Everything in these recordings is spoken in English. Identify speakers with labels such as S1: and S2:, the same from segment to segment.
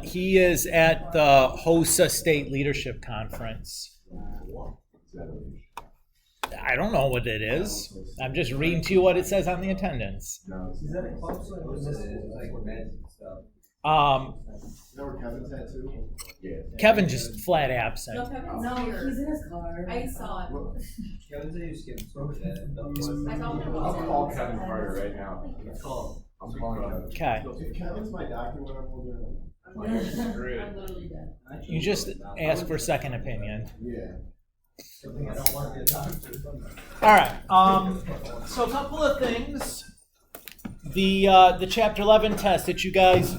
S1: He is at the HOSA State Leadership Conference. I don't know what it is. I'm just reading to you what it says on the attendance.
S2: Is that a club site or is this like events and stuff?
S3: You know where Kevin's at too?
S1: Yeah. Kevin just flat absent.
S4: No, he's in his car. I saw it.
S2: Kevin said he was skipping through
S4: I told him.
S3: I'll call Kevin Carter right now. I'm calling Kevin.
S1: Okay.
S3: If Kevin's my doctor, what I'm doing.
S4: I'm literally dead.
S1: You just ask for a second opinion.
S3: Yeah.
S2: Something I don't want to be a doctor.
S1: All right. So a couple of things. The Chapter 11 test that you guys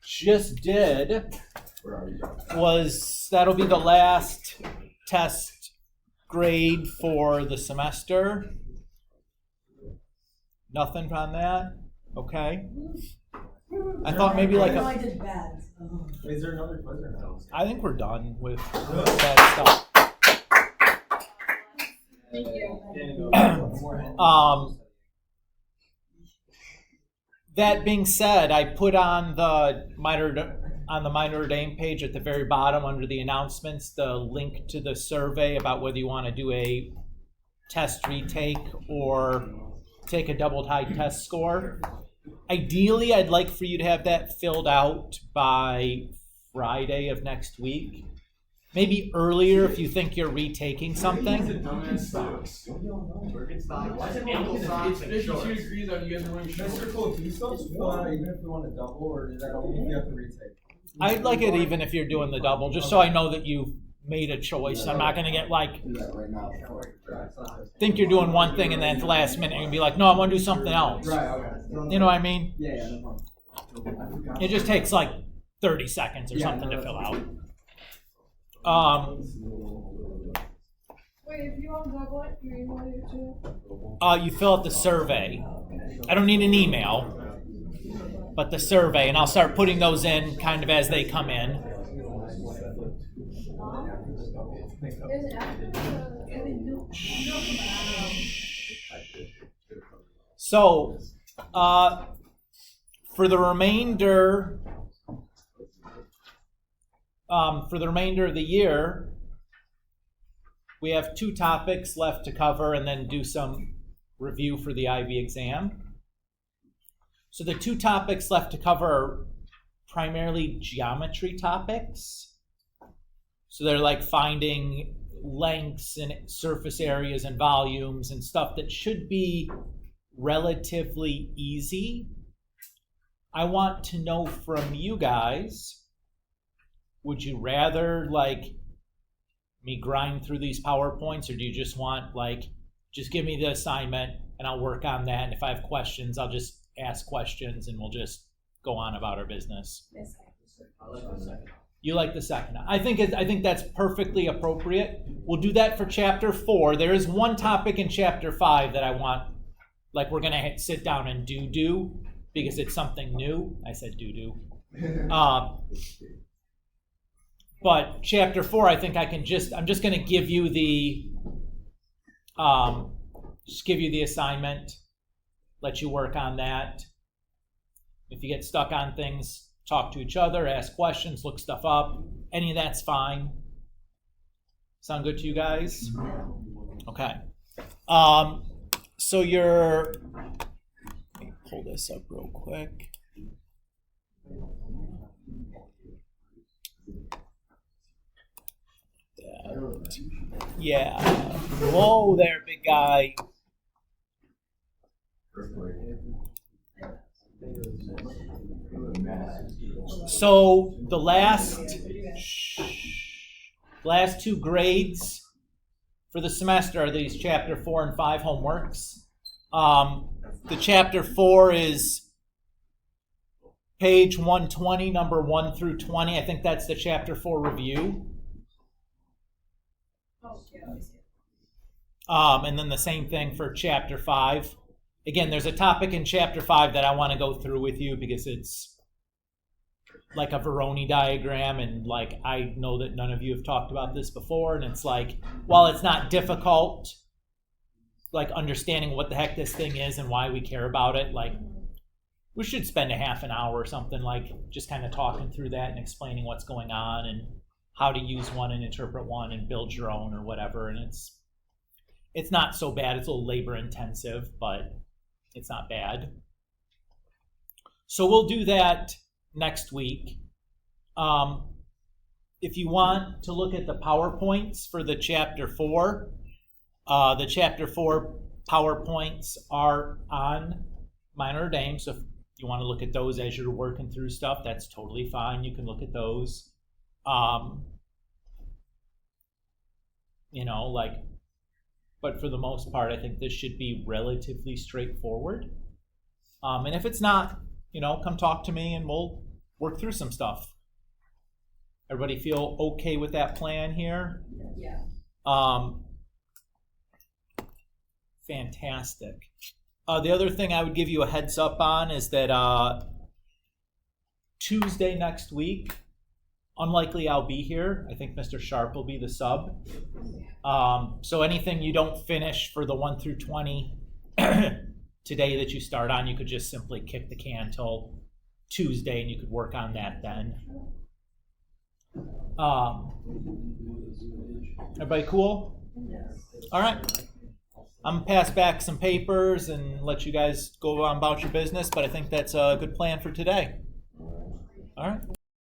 S1: just did that'll be the last test grade for the semester. Nothing on that? Okay. I thought maybe like
S4: I did bad.
S2: Is there another quiz or no?
S1: I think we're done with that stuff.
S4: Thank you.
S1: That being said, I put on the minor ordained page at the very bottom under the announcements the link to the survey about whether you want to do a test retake or take a double high test score. Ideally, I'd like for you to have that filled out by Friday of next week. Maybe earlier if you think you're retaking something.
S5: It's 52 degrees out. You guys are wearing shorts.
S2: Mr. Cole, do you still fill out even if you want to double, or is that only if you have to retake?
S1: I'd like it even if you're doing the double, just so I know that you made a choice. I'm not going to get like,
S3: Do that right now.
S1: think you're doing one thing and then at the last minute you're going to be like, no, I want to do something else.
S2: Right, okay.
S1: You know what I mean?
S2: Yeah, no problem.
S1: It just takes like 30 seconds or something to fill out.
S4: Wait, if you want to double it, you email it too?
S1: You fill out the survey. I don't need an email, but the survey, and I'll start putting those in kind of as they come in. So, for the remainder of the year, we have 2 topics left to cover and then do some review for the IB exam. So the 2 topics left to cover are primarily geometry topics. So they're like finding lengths and surface areas and volumes and stuff that should be relatively easy. I want to know from you guys, would you rather like me grind through these PowerPoints, or do you just want just give me the assignment and I'll work on that, and if I have questions I'll just ask questions and we'll just go on about our business?
S4: Yes.
S1: You like the second? I think that's perfectly appropriate. We'll do that for Chapter 4. There is one topic in Chapter 5 that I want, we're gonna sit down and do because it's something new. I said do. But Chapter 4, I think I'm just going to give you the assignment, let you work on that. If you get stuck on things, talk to each other, ask questions, look stuff up. Any of that's fine. Sound good to you guys? Okay. So let me pull this up real quick. Yeah. Whoa there, big guy. So the last 2 grades for the semester are these Chapter 4 and 5 homeworks. The Chapter 4 is page 120, number 1 through 20. I think that's the Chapter 4 review. And then the same thing for Chapter 5. Again, there's a topic in Chapter 5 that I want to go through with you because it's like a Veroni diagram, and I know that none of you have talked about this before, and it's while it's not difficult, understanding what the heck this thing is and why we care about it, we should spend a half an hour or something, like just kind of talking through that and explaining what's going on and how to use one and interpret one and build your own or whatever. And it's not so bad. It's a little labor intensive, but it's not bad. So we'll do that next week. If you want to look at the PowerPoints for the Chapter 4, the Chapter 4 PowerPoints are on My Notre Dame. So if you want to look at those as you're working through stuff, that's totally fine. You can look at those. But for the most part, I think this should be relatively straightforward. And if it's not, come talk to me and we'll work through some stuff. Everybody feel okay with that plan here?
S4: Yeah.
S1: Fantastic. The other thing I would give you a heads up on is that Tuesday next week, unlikely I'll be here. I think Mr. Sharp will be the sub. So anything you don't finish for the 1 through 20 today that you start on, you could just simply kick the can till Tuesday and you could work on that then. Everybody cool? All right. I'm gonna pass back some papers and let you guys go on about your business, but I think that's a good plan for today. All right.